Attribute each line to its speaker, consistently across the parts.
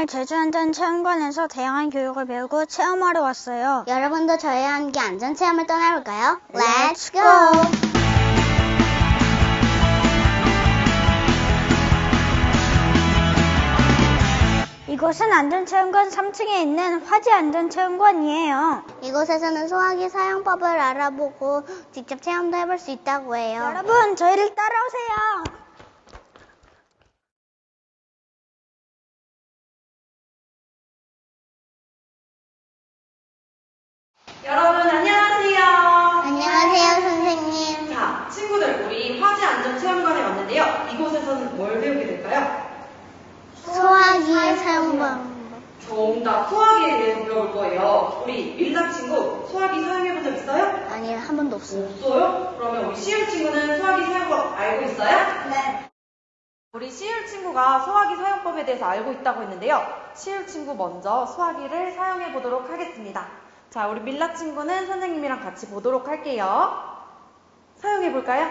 Speaker 1: 제주안전체험관에서 다양한 교육을 배우고 체험하러 왔어요.
Speaker 2: 여러분도 저희와 함께 안전체험을 떠나볼까요? Let's go!
Speaker 1: 이곳은 안전체험관 3층에 있는 화재안전체험관이에요.
Speaker 2: 이곳에서는 소화기 사용법을 알아보고 직접 체험도 해볼 수 있다고 해요.
Speaker 1: 여러분, 저희를 따라오세요.
Speaker 3: 여러분 안녕하세요.
Speaker 2: 안녕하세요, 선생님.
Speaker 3: 자, 친구들 우리 화재안전체험관에 왔는데요. 이곳에서는 뭘 배우게 될까요?
Speaker 2: 소화기 사용법.
Speaker 3: 정답, 소화기에 대해서 배울 거예요. 우리 밀라 친구, 소화기 사용해본 적 있어요?
Speaker 2: 아니, 한 번도 없어요.
Speaker 3: 없어요? 그러면 우리 시율 친구는 소화기 사용법 알고 있어요?
Speaker 2: 네.
Speaker 3: 우리 시율 친구가 소화기 사용법에 대해서 알고 있다고 했는데요. 시율 친구 먼저 소화기를 사용해 보도록 하겠습니다. 자, 우리 밀라 친구는 선생님이랑 같이 보도록 할게요. 사용해 볼까요?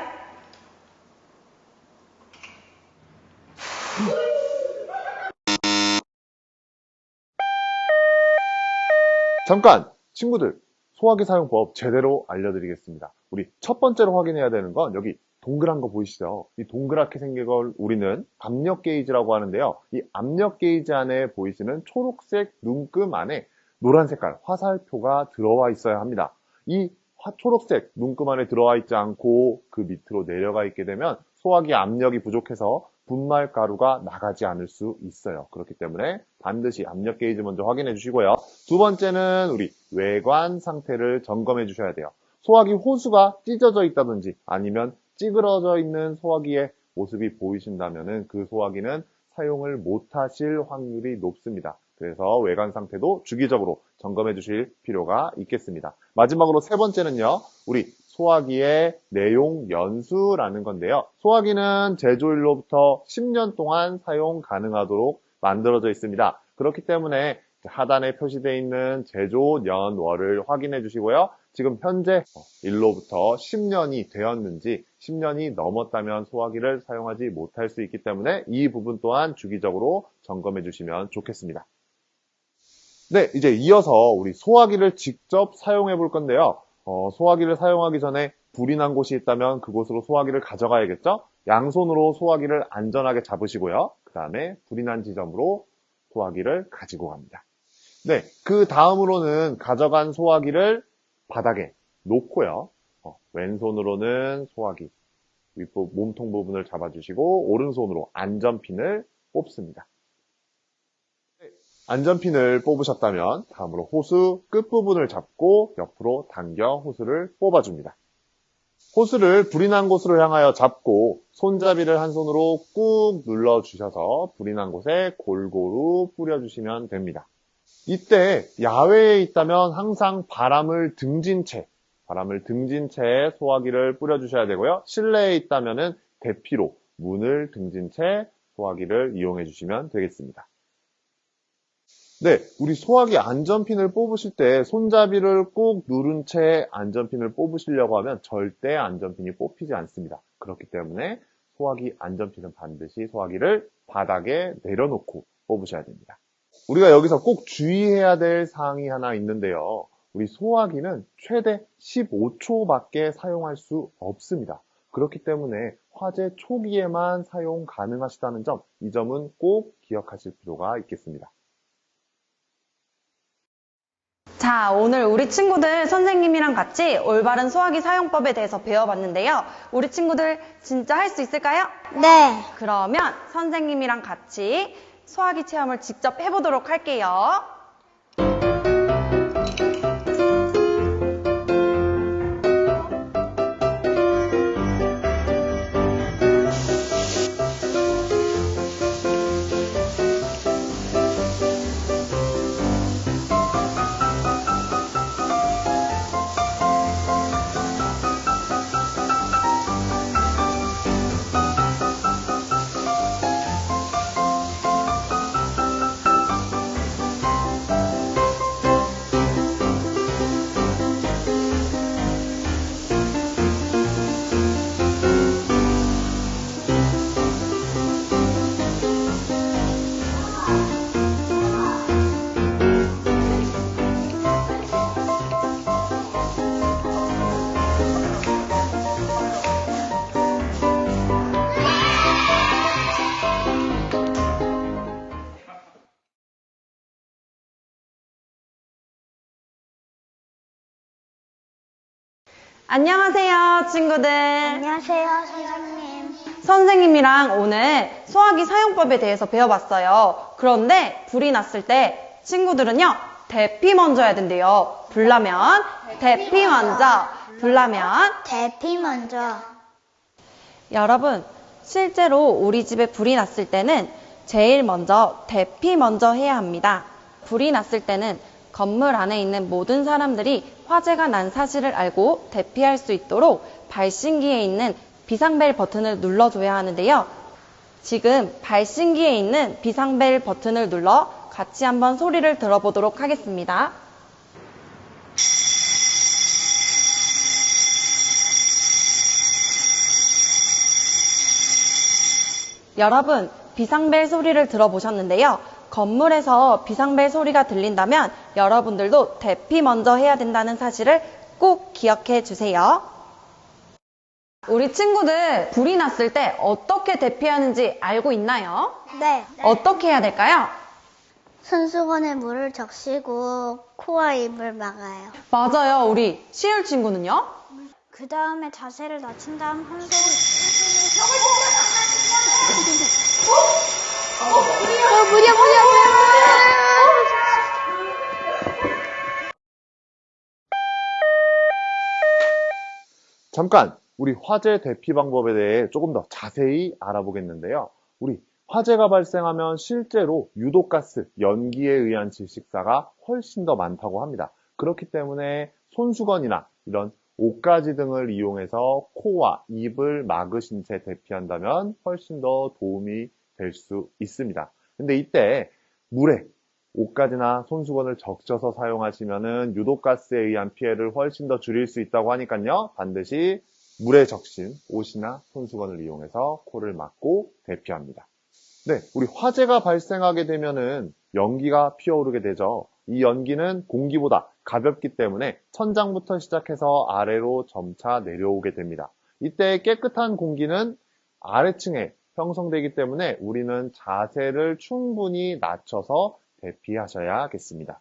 Speaker 4: 잠깐! 친구들, 소화기 사용법 제대로 알려드리겠습니다. 우리 첫 번째로 확인해야 되는 건 여기 동그란 거 보이시죠? 이 동그랗게 생긴 걸 우리는 압력 게이지라고 하는데요. 이 압력 게이지 안에 보이시는 초록색 눈금 안에 노란 색깔 화살표가 들어와 있어야 합니다. 이 초록색 눈금 안에 들어와 있지 않고 그 밑으로 내려가 있게 되면 소화기 압력이 부족해서 분말 가루가 나가지 않을 수 있어요. 그렇기 때문에 반드시 압력 게이지 먼저 확인해 주시고요. 두 번째는 우리 외관 상태를 점검해 주셔야 돼요. 소화기 호수가 찢어져 있다든지 아니면 찌그러져 있는 소화기의 모습이 보이신다면 그 소화기는 사용을 못하실 확률이 높습니다. 그래서 외관 상태도 주기적으로 점검해 주실 필요가 있겠습니다. 마지막으로 세 번째는요. 우리 소화기의 내용 연수라는 건데요. 소화기는 제조일로부터 10년 동안 사용 가능하도록 만들어져 있습니다. 그렇기 때문에 하단에 표시되어 있는 제조 년월을 확인해 주시고요. 지금 현재 일로부터 10년이 되었는지 10년이 넘었다면 소화기를 사용하지 못할 수 있기 때문에 이 부분 또한 주기적으로 점검해 주시면 좋겠습니다. 네, 이제 이어서 우리 소화기를 직접 사용해 볼 건데요. 소화기를 사용하기 전에 불이 난 곳이 있다면 그곳으로 소화기를 가져가야겠죠? 양손으로 소화기를 안전하게 잡으시고요. 그 다음에 불이 난 지점으로 소화기를 가지고 갑니다. 네, 그 다음으로는 가져간 소화기를 바닥에 놓고요. 왼손으로는 소화기 윗부 몸통 부분을 잡아주시고 오른손으로 안전핀을 뽑습니다. 안전핀을 뽑으셨다면 다음으로 호수 끝부분을 잡고 옆으로 당겨 호수를 뽑아줍니다. 호수를 불이 난 곳으로 향하여 잡고 손잡이를 한 손으로 꾹 눌러주셔서 불이 난 곳에 골고루 뿌려주시면 됩니다. 이때 야외에 있다면 항상 바람을 등진 채 소화기를 뿌려주셔야 되고요. 실내에 있다면 대피로 문을 등진 채 소화기를 이용해 주시면 되겠습니다. 네, 우리 소화기 안전핀을 뽑으실 때 손잡이를 꾹 누른 채 안전핀을 뽑으시려고 하면 절대 안전핀이 뽑히지 않습니다. 그렇기 때문에 소화기 안전핀은 반드시 소화기를 바닥에 내려놓고 뽑으셔야 됩니다. 우리가 여기서 꼭 주의해야 될 사항이 하나 있는데요. 우리 소화기는 최대 15초밖에 사용할 수 없습니다. 그렇기 때문에 화재 초기에만 사용 가능하시다는 점, 이 점은 꼭 기억하실 필요가 있겠습니다.
Speaker 3: 자, 오늘 우리 친구들 선생님이랑 같이 올바른 소화기 사용법에 대해서 배워봤는데요. 우리 친구들 진짜 할 수 있을까요?
Speaker 1: 네.
Speaker 3: 그러면 선생님이랑 같이 소화기 체험을 직접 해보도록 할게요. 안녕하세요, 친구들.
Speaker 1: 안녕하세요, 선생님.
Speaker 3: 선생님이랑 오늘 소화기 사용법에 대해서 배워봤어요. 그런데 불이 났을 때 친구들은요, 대피 먼저 해야 된대요. 불나면 대피 먼저, 불나면.
Speaker 1: 대피 먼저.
Speaker 3: 여러분, 실제로 우리 집에 불이 났을 때는 제일 먼저 대피 먼저 해야 합니다. 불이 났을 때는 건물 안에 있는 모든 사람들이 화재가 난 사실을 알고 대피할 수 있도록 발신기에 있는 비상벨 버튼을 눌러줘야 하는데요. 지금 발신기에 있는 비상벨 버튼을 눌러 같이 한번 소리를 들어보도록 하겠습니다. 여러분, 비상벨 소리를 들어보셨는데요. 건물에서 비상벨 소리가 들린다면 여러분들도 대피 먼저 해야 된다는 사실을 꼭 기억해 주세요. 우리 친구들, 불이 났을 때 어떻게 대피하는지 알고 있나요?
Speaker 1: 네.
Speaker 3: 어떻게 해야 될까요?
Speaker 2: 손수건에 물을 적시고 코와 입을 막아요.
Speaker 3: 맞아요. 우리 시율 친구는요?
Speaker 1: 그 다음에 자세를 낮춘 다음 한 손을
Speaker 4: 잠깐 우리 화재 대피 방법에 대해 조금 더 자세히 알아보겠는데요. 우리 화재가 발생하면 실제로 유독가스, 연기에 의한 질식사가 훨씬 더 많다고 합니다. 그렇기 때문에 손수건이나 이런 옷가지 등을 이용해서 코와 입을 막으신 채 대피한다면 훨씬 더 도움이 될 수 있습니다. 근데 이때 물에 옷가지나 손수건을 적셔서 사용하시면은 유독가스에 의한 피해를 훨씬 더 줄일 수 있다고 하니까요. 반드시 물에 적신 옷이나 손수건을 이용해서 코를 막고 대피합니다. 네, 우리 화재가 발생하게 되면은 연기가 피어오르게 되죠. 이 연기는 공기보다 가볍기 때문에 천장부터 시작해서 아래로 점차 내려오게 됩니다. 이때 깨끗한 공기는 아래층에 형성되기 때문에 우리는 자세를 충분히 낮춰서 대피하셔야겠습니다.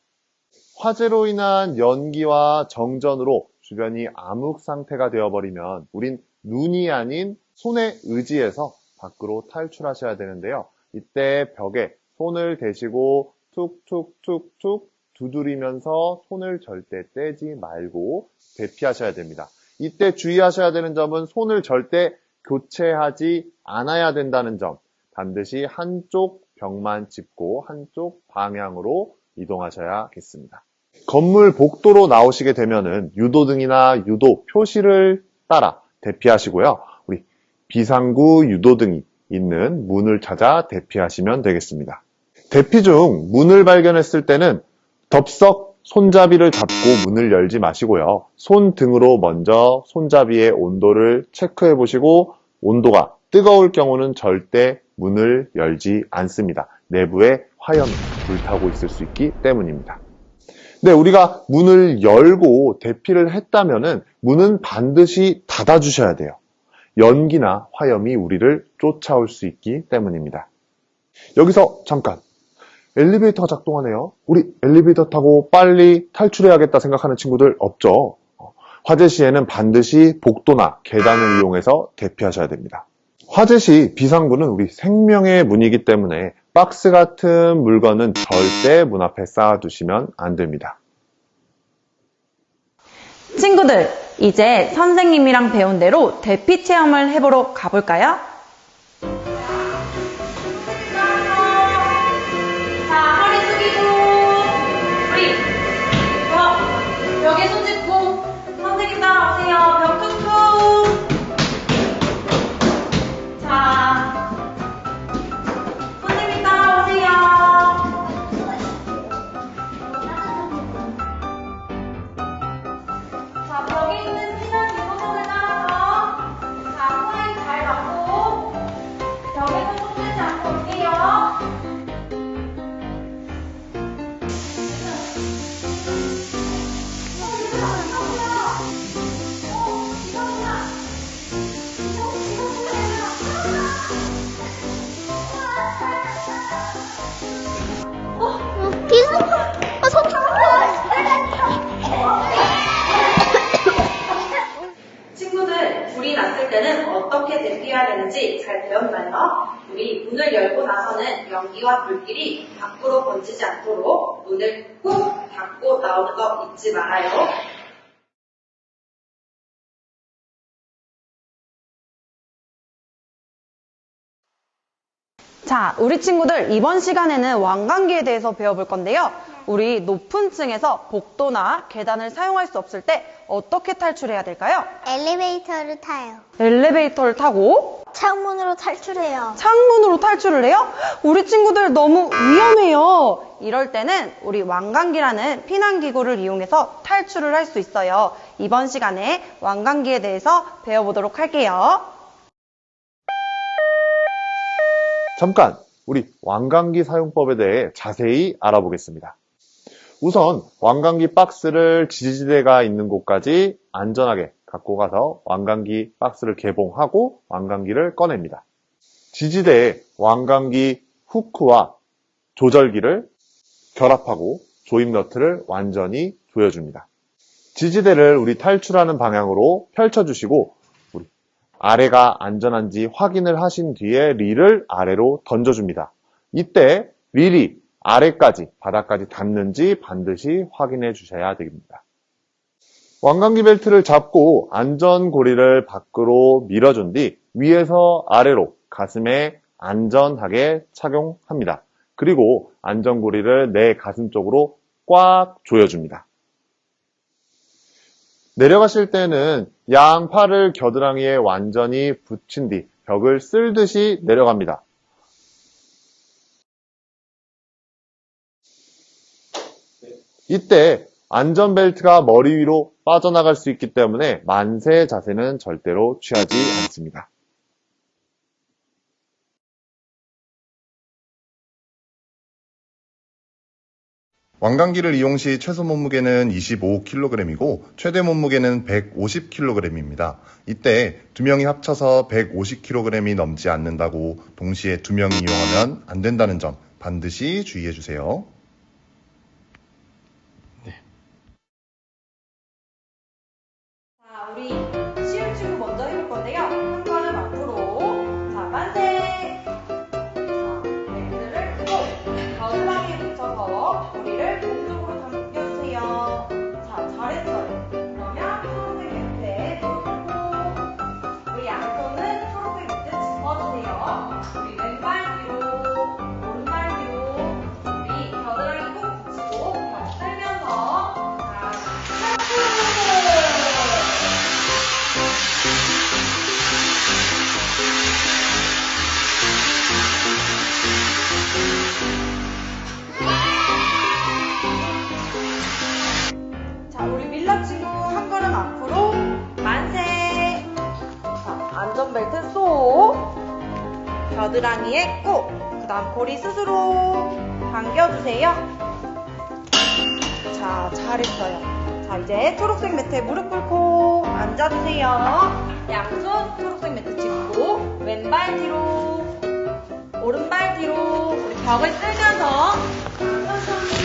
Speaker 4: 화재로 인한 연기와 정전으로 주변이 암흑 상태가 되어버리면 우린 눈이 아닌 손에 의지해서 밖으로 탈출하셔야 되는데요. 이때 벽에 손을 대시고 툭툭툭툭 두드리면서 손을 절대 떼지 말고 대피하셔야 됩니다. 이때 주의하셔야 되는 점은 손을 절대 교체하지 않아야 된다는 점, 반드시 한쪽 벽만 짚고 한쪽 방향으로 이동하셔야겠습니다. 건물 복도로 나오시게 되면은 유도등이나 유도 표시를 따라 대피하시고요. 우리 비상구 유도등이 있는 문을 찾아 대피하시면 되겠습니다. 대피 중 문을 발견했을 때는 덥석 손잡이를 잡고 문을 열지 마시고요. 손등으로 먼저 손잡이의 온도를 체크해 보시고 온도가 뜨거울 경우는 절대 문을 열지 않습니다. 내부에 화염이 불타고 있을 수 있기 때문입니다. 네, 우리가 문을 열고 대피를 했다면은 문은 반드시 닫아주셔야 돼요. 연기나 화염이 우리를 쫓아올 수 있기 때문입니다. 여기서 잠깐, 엘리베이터가 작동하네요. 우리 엘리베이터 타고 빨리 탈출해야겠다 생각하는 친구들 없죠? 화재 시에는 반드시 복도나 계단을 이용해서 대피하셔야 됩니다. 화재 시 비상구는 우리 생명의 문이기 때문에 박스 같은 물건은 절대 문 앞에 쌓아두시면 안 됩니다.
Speaker 3: 친구들, 이제 선생님이랑 배운 대로 대피 체험을 해보러 가볼까요? 자, 허리 숙이고, 우리 벽에 손 짚고 선생님 따라오세요. 벽 툭툭. 자, 선생님 따라오세요. 자, 벽에 있는 피난 유도선을 따라서 자, 코에 잘 맞고 때는 어떻게 대피해야 되는지 잘 배웠나요? 우리 문을 열고 나서는 연기와 불길이 밖으로 번지지 않도록 문을 꼭 닫고 나오는 거 잊지 말아요. 자, 우리 친구들 이번 시간에는 왕관기에 대해서 배워볼 건데요. 우리 높은 층에서 복도나 계단을 사용할 수 없을 때 어떻게 탈출해야 될까요?
Speaker 2: 엘리베이터를 타요.
Speaker 3: 엘리베이터를 타고
Speaker 1: 창문으로 탈출해요.
Speaker 3: 창문으로 탈출을 해요? 우리 친구들 너무 위험해요. 이럴 때는 우리 왕관기라는 피난기구를 이용해서 탈출을 할 수 있어요. 이번 시간에 왕관기에 대해서 배워보도록 할게요.
Speaker 4: 잠깐 우리 왕관기 사용법에 대해 자세히 알아보겠습니다. 우선 왕관기 박스를 지지대가 있는 곳까지 안전하게 갖고 가서 왕관기 박스를 개봉하고 왕관기를 꺼냅니다. 지지대에 왕관기 후크와 조절기를 결합하고 조임 너트를 완전히 조여줍니다. 지지대를 우리 탈출하는 방향으로 펼쳐주시고 우리 아래가 안전한지 확인을 하신 뒤에 릴을 아래로 던져줍니다. 이때 릴이 아래까지 바닥까지 닿는지 반드시 확인해 주셔야 됩니다. 왕관기 벨트를 잡고 안전고리를 밖으로 밀어준 뒤 위에서 아래로 가슴에 안전하게 착용합니다. 그리고 안전고리를 내 가슴 쪽으로 꽉 조여줍니다. 내려가실 때는 양팔을 겨드랑이에 완전히 붙인 뒤 벽을 쓸듯이 내려갑니다. 이때 안전벨트가 머리 위로 빠져나갈 수 있기 때문에 만세 자세는 절대로 취하지 않습니다.
Speaker 5: 왕관기를 이용 시 최소 몸무게는 25kg이고 최대 몸무게는 150kg입니다. 이때 두 명이 합쳐서 150kg이 넘지 않는다고 동시에 두 명이 이용하면 안 된다는 점 반드시 주의해 주세요.
Speaker 3: 자, 우리 쉬운 친구 먼저 해볼 건데요. 한 걸음 앞으로. 자, 만세. 자, 벨트를 꼭 겨드랑이에 붙여서 머리를 몸쪽으로 당겨주세요. 자, 잘했어요. 그러면 초록색 밑에 무릎 꿇고 우리 양손은 초록색 밑에 짚어주세요. 우리 왼발 뒤로, 오른발 뒤로. 우리 겨드랑이 꼭 붙이고 발 쓸면서 자, 탈출! 자, 우리 밀라 친구 한 걸음 앞으로 만세. 자, 안전벨트 쏙. 겨드랑이에 꼭. 그 다음 고리 스스로 당겨주세요. 자, 잘했어요. 자, 이제 초록색 매트에 무릎 꿇고 앉아주세요. 양손 초록색 매트 짚고 왼발 뒤로, 오른발 뒤로. 우리 벽을 쓸면서 천천히.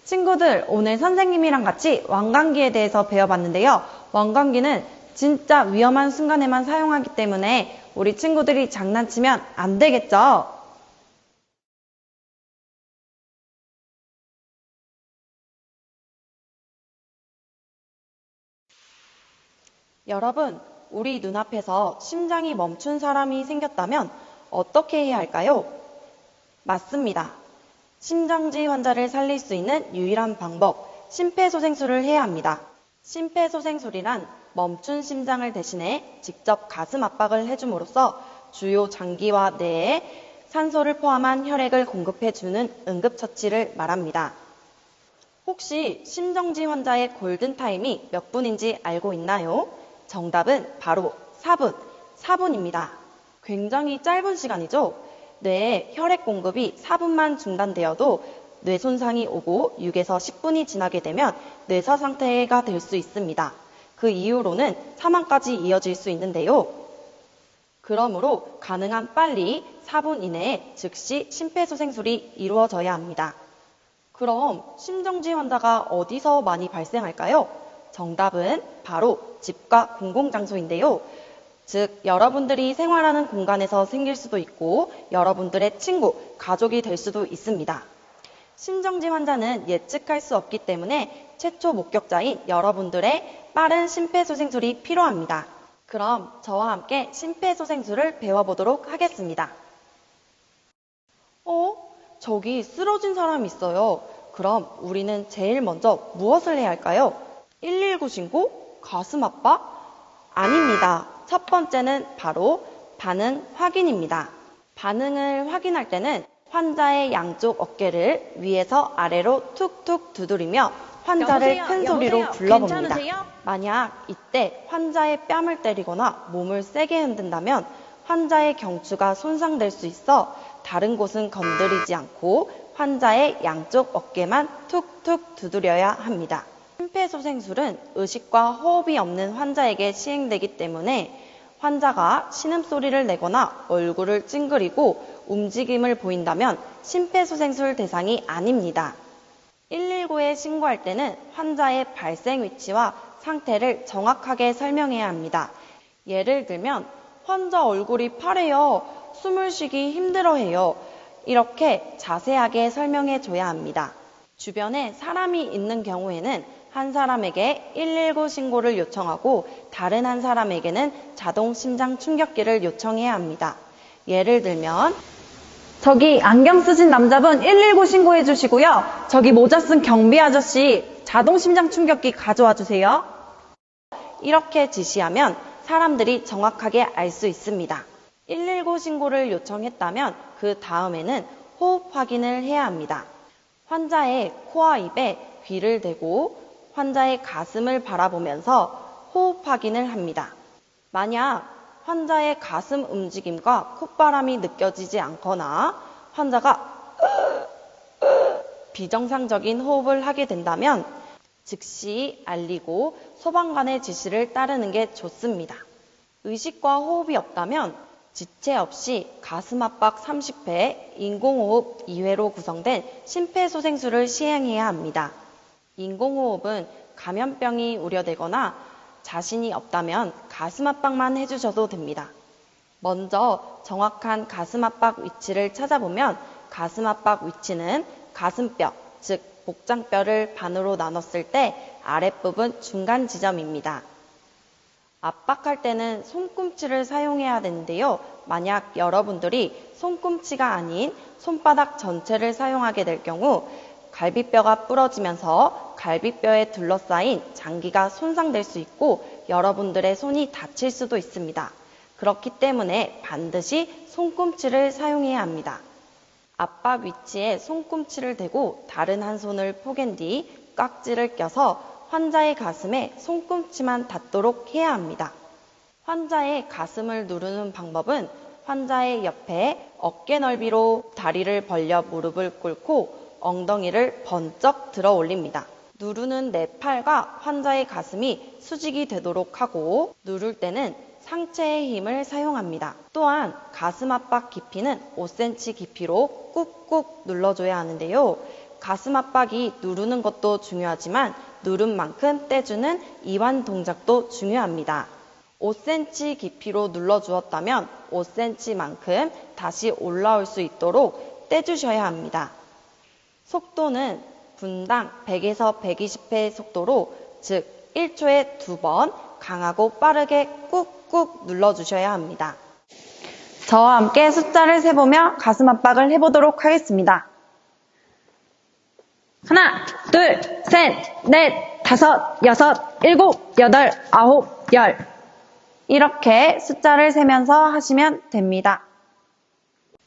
Speaker 3: 친구들, 오늘 선생님이랑 같이 왕관기에 대해서 배워봤는데요. 왕관기는 진짜 위험한 순간에만 사용하기 때문에 우리 친구들이 장난치면 안 되겠죠? 여러분, 우리 눈앞에서 심장이 멈춘 사람이 생겼다면 어떻게 해야 할까요? 맞습니다. 심정지 환자를 살릴 수 있는 유일한 방법, 심폐소생술을 해야 합니다. 심폐소생술이란 멈춘 심장을 대신해 직접 가슴 압박을 해줌으로써 주요 장기와 뇌에 산소를 포함한 혈액을 공급해주는 응급처치를 말합니다. 혹시 심정지 환자의 골든타임이 몇 분인지 알고 있나요? 정답은 바로 4분, 4분입니다. 굉장히 짧은 시간이죠? 뇌에 혈액 공급이 4분만 중단되어도 뇌 손상이 오고 6에서 10분이 지나게 되면 뇌사 상태가 될 수 있습니다. 그 이후로는 사망까지 이어질 수 있는데요. 그러므로 가능한 빨리 4분 이내에 즉시 심폐소생술이 이루어져야 합니다. 그럼 심정지 환자가 어디서 많이 발생할까요? 정답은 바로 집과 공공장소인데요. 즉, 여러분들이 생활하는 공간에서 생길 수도 있고 여러분들의 친구, 가족이 될 수도 있습니다. 심정지 환자는 예측할 수 없기 때문에 최초 목격자인 여러분들의 빠른 심폐소생술이 필요합니다. 그럼 저와 함께 심폐소생술을 배워보도록 하겠습니다. 저기 쓰러진 사람이 있어요. 그럼 우리는 제일 먼저 무엇을 해야 할까요? 119 신고? 가슴 압박? 아닙니다. 첫 번째는 바로 반응 확인입니다. 반응을 확인할 때는 환자의 양쪽 어깨를 위에서 아래로 툭툭 두드리며 환자를 큰 소리로 불러봅니다. 만약 이때 환자의 뺨을 때리거나 몸을 세게 흔든다면 환자의 경추가 손상될 수 있어 다른 곳은 건드리지 않고 환자의 양쪽 어깨만 툭툭 두드려야 합니다. 심폐소생술은 의식과 호흡이 없는 환자에게 시행되기 때문에 환자가 신음소리를 내거나 얼굴을 찡그리고 움직임을 보인다면 심폐소생술 대상이 아닙니다. 119에 신고할 때는 환자의 발생 위치와 상태를 정확하게 설명해야 합니다. 예를 들면 환자 얼굴이 파래요. 숨을 쉬기 힘들어해요. 이렇게 자세하게 설명해 줘야 합니다. 주변에 사람이 있는 경우에는 한 사람에게 119 신고를 요청하고 다른 한 사람에게는 자동 심장 충격기를 요청해야 합니다. 예를 들면
Speaker 6: 저기 안경 쓰신 남자분 119 신고해 주시고요. 저기 모자 쓴 경비 아저씨 자동 심장 충격기 가져와 주세요.
Speaker 3: 이렇게 지시하면 사람들이 정확하게 알 수 있습니다. 119 신고를 요청했다면 그 다음에는 호흡 확인을 해야 합니다. 환자의 코와 입에 귀를 대고 환자의 가슴을 바라보면서 호흡 확인을 합니다. 만약 환자의 가슴 움직임과 콧바람이 느껴지지 않거나 환자가 비정상적인 호흡을 하게 된다면 즉시 알리고 소방관의 지시를 따르는 게 좋습니다. 의식과 호흡이 없다면 지체 없이 가슴 압박 30회, 인공호흡 2회로 구성된 심폐소생술을 시행해야 합니다. 인공호흡은 감염병이 우려되거나 자신이 없다면 가슴 압박만 해주셔도 됩니다. 먼저 정확한 가슴 압박 위치를 찾아보면 가슴 압박 위치는 가슴뼈, 즉 복장뼈를 반으로 나눴을 때 아랫부분 중간 지점입니다. 압박할 때는 손꿈치를 사용해야 되는데요. 만약 여러분들이 손꿈치가 아닌 손바닥 전체를 사용하게 될 경우 갈비뼈가 부러지면서 갈비뼈에 둘러싸인 장기가 손상될 수 있고 여러분들의 손이 다칠 수도 있습니다. 그렇기 때문에 반드시 손꿈치를 사용해야 합니다. 압박 위치에 손꿈치를 대고 다른 한 손을 포갠 뒤 깍지를 껴서 환자의 가슴에 손꿈치만 닿도록 해야 합니다. 환자의 가슴을 누르는 방법은 환자의 옆에 어깨 넓이로 다리를 벌려 무릎을 꿇고 엉덩이를 번쩍 들어 올립니다. 누르는 내 팔과 환자의 가슴이 수직이 되도록 하고 누를 때는 상체의 힘을 사용합니다. 또한 가슴 압박 깊이는 5cm 깊이로 꾹꾹 눌러줘야 하는데요. 가슴 압박이 누르는 것도 중요하지만 누른 만큼 떼주는 이완 동작도 중요합니다. 5cm 깊이로 눌러주었다면 5cm만큼 다시 올라올 수 있도록 떼주셔야 합니다. 속도는 분당 100에서 120회 속도로 즉 1초에 2번 강하고 빠르게 꾹꾹 눌러주셔야 합니다.
Speaker 6: 저와 함께 숫자를 세보며 가슴 압박을 해보도록 하겠습니다. 하나, 둘, 셋, 넷, 다섯, 여섯, 일곱, 여덟, 아홉, 열. 이렇게 숫자를 세면서 하시면 됩니다.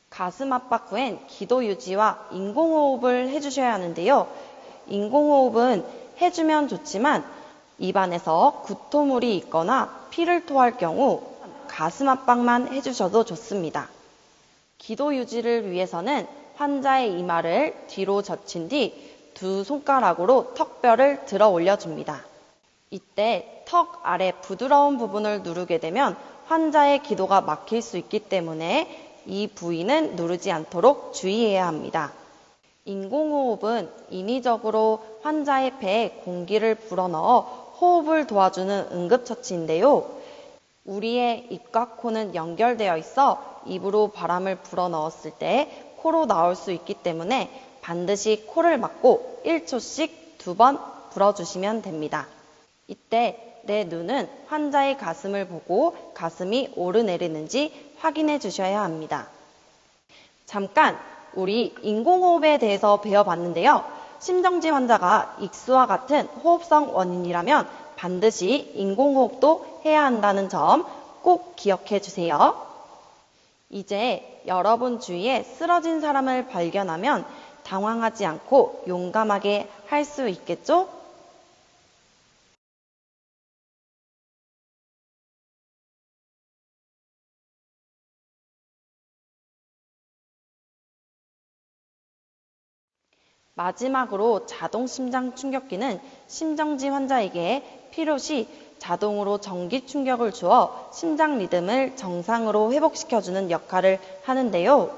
Speaker 3: 가슴 압박 후엔 기도 유지와 인공호흡을 해주셔야 하는데요. 인공호흡은 해주면 좋지만 입안에서 구토물이 있거나 피를 토할 경우 가슴 압박만 해주셔도 좋습니다. 기도 유지를 위해서는 환자의 이마를 뒤로 젖힌 뒤 두 손가락으로 턱뼈를 들어 올려줍니다. 이때 턱 아래 부드러운 부분을 누르게 되면 환자의 기도가 막힐 수 있기 때문에 이 부위는 누르지 않도록 주의해야 합니다. 인공호흡은 인위적으로 환자의 배에 공기를 불어넣어 호흡을 도와주는 응급처치인데요. 우리의 입과 코는 연결되어 있어 입으로 바람을 불어넣었을 때 코로 나올 수 있기 때문에 반드시 코를 막고 1초씩 2번 불어주시면 됩니다. 이때 내 눈은 환자의 가슴을 보고 가슴이 오르내리는지 확인해 주셔야 합니다. 잠깐 우리 인공호흡에 대해서 배워봤는데요. 심정지 환자가 익수와 같은 호흡성 원인이라면 반드시 인공호흡도 해야 한다는 점 꼭 기억해 주세요. 이제 여러분 주위에 쓰러진 사람을 발견하면 당황하지 않고 용감하게 할 수 있겠죠? 마지막으로 자동 심장 충격기는 심정지 환자에게 필요시 자동으로 전기 충격을 주어 심장 리듬을 정상으로 회복시켜주는 역할을 하는데요.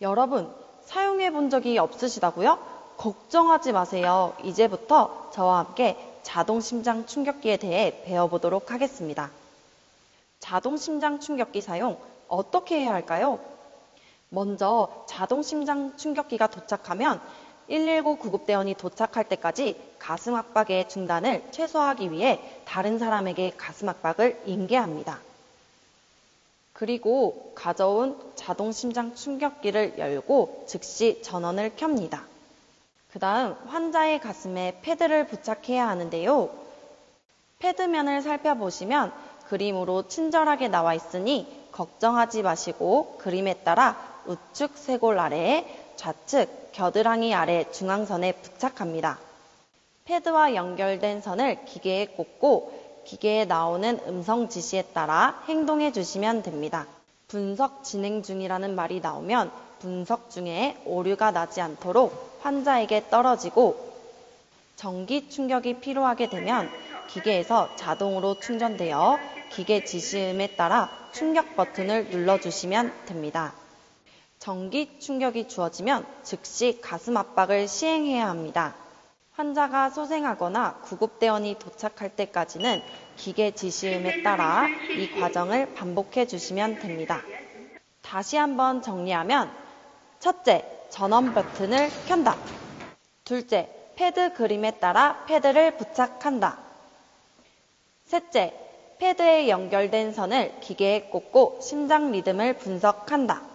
Speaker 3: 여러분, 사용해 본 적이 없으시다고요? 걱정하지 마세요. 이제부터 저와 함께 자동 심장 충격기에 대해 배워보도록 하겠습니다. 자동 심장 충격기 사용 어떻게 해야 할까요? 먼저 자동 심장 충격기가 도착하면 119 구급대원이 도착할 때까지 가슴 압박의 중단을 최소화하기 위해 다른 사람에게 가슴 압박을 인계합니다. 그리고 가져온 자동 심장 충격기를 열고 즉시 전원을 켭니다. 그 다음 환자의 가슴에 패드를 부착해야 하는데요. 패드면을 살펴보시면 그림으로 친절하게 나와 있으니 걱정하지 마시고 그림에 따라 우측 쇄골 아래에 좌측 겨드랑이 아래 중앙선에 부착합니다. 패드와 연결된 선을 기계에 꽂고 기계에 나오는 음성 지시에 따라 행동해 주시면 됩니다. 분석 진행 중이라는 말이 나오면 분석 중에 오류가 나지 않도록 환자에게 떨어지고 전기 충격이 필요하게 되면 기계에서 자동으로 충전되어 기계 지시음에 따라 충격 버튼을 눌러주시면 됩니다. 전기 충격이 주어지면 즉시 가슴 압박을 시행해야 합니다. 환자가 소생하거나 구급대원이 도착할 때까지는 기계 지시음에 따라 이 과정을 반복해 주시면 됩니다. 다시 한번 정리하면 첫째, 전원 버튼을 켠다. 둘째, 패드 그림에 따라 패드를 부착한다. 셋째, 패드에 연결된 선을 기계에 꽂고 심장 리듬을 분석한다.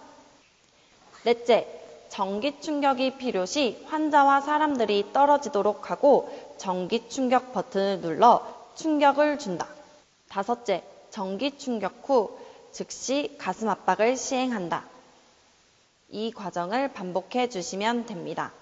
Speaker 3: 넷째, 전기 충격이 필요시 환자와 사람들이 떨어지도록 하고 전기 충격 버튼을 눌러 충격을 준다. 다섯째, 전기 충격 후 즉시 가슴 압박을 시행한다. 이 과정을 반복해 주시면 됩니다.